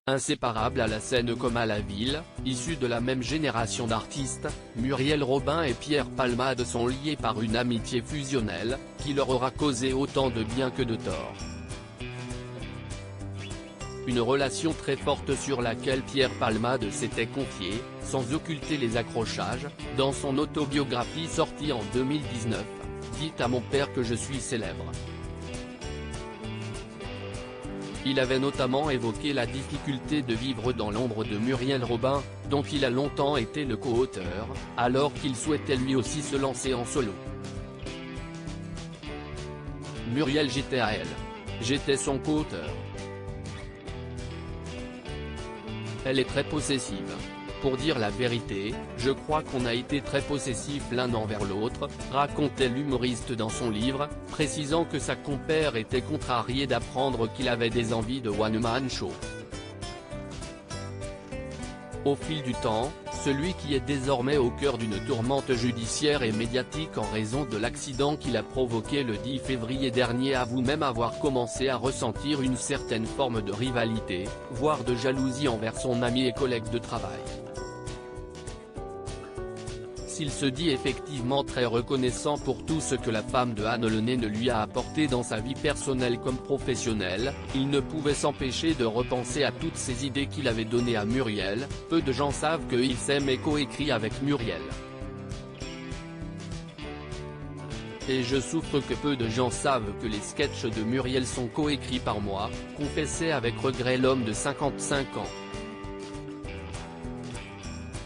Inséparables à la scène comme à la ville, issus de la même génération d'artistes, Muriel Robin et Pierre Palmade sont liés par une amitié fusionnelle, qui leur aura causé autant de bien que de tort. Une relation très forte sur laquelle Pierre Palmade s'était confié, sans occulter les accrochages, dans son autobiographie sortie en 2019, « Dites à mon père que je suis célèbre ». Il avait notamment évoqué la difficulté de vivre dans l'ombre de Muriel Robin, dont il a longtemps été le co-auteur, alors qu'il souhaitait lui aussi se lancer en solo. Muriel: j'étais à elle. J'étais son co-auteur. Elle est très possessive. Pour dire la vérité, je crois qu'on a été très possessifs l'un envers l'autre, racontait l'humoriste dans son livre, précisant que sa compère était contrariée d'apprendre qu'il avait des envies de one-man show. Au fil du temps, celui qui est désormais au cœur d'une tourmente judiciaire et médiatique en raison de l'accident qu'il a provoqué le 10 février dernier avoue même avoir commencé à ressentir une certaine forme de rivalité, voire de jalousie envers son ami et collègue de travail. S'il se dit effectivement très reconnaissant pour tout ce que la femme de Anne Lenay ne lui a apporté dans sa vie personnelle comme professionnelle, il ne pouvait s'empêcher de repenser à toutes ces idées qu'il avait données à Muriel. Peu de gens savent qu'il s'aime et coécrit avec Muriel. Et je souffre que peu de gens savent que les sketchs de Muriel sont coécrits par moi, confessait avec regret l'homme de 55 ans.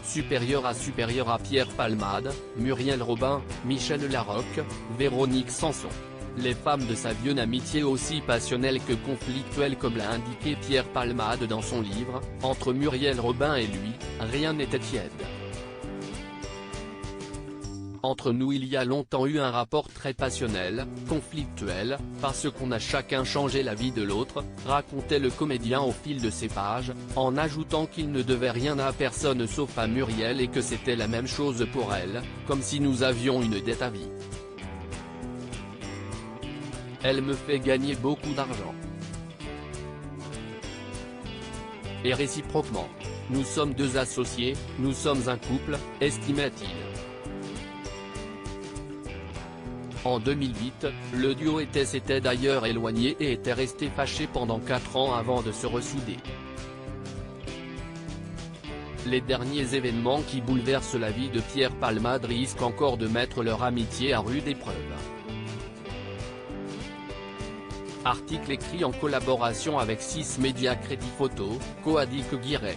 Supérieur à Pierre Palmade, Muriel Robin, Michel Larocque, Véronique Sanson. Les femmes de sa vieune amitié aussi passionnelle que conflictuelle comme l'a indiqué Pierre Palmade dans son livre, entre Muriel Robin et lui, rien n'était tiède. Entre nous il y a longtemps eu un rapport très passionnel, conflictuel, parce qu'on a chacun changé la vie de l'autre, racontait le comédien au fil de ses pages, en ajoutant qu'il ne devait rien à personne sauf à Muriel et que c'était la même chose pour elle, comme si nous avions une dette à vie. Elle me fait gagner beaucoup d'argent. Et réciproquement. Nous sommes deux associés, nous sommes un couple, estimait-il. En 2008, le duo s'était d'ailleurs éloigné et était resté fâché pendant 4 ans avant de se ressouder. Les derniers événements qui bouleversent la vie de Pierre Palmade risquent encore de mettre leur amitié à rude épreuve. Article écrit en collaboration avec 6 Médias Crédit Photo, Coadic Guirec.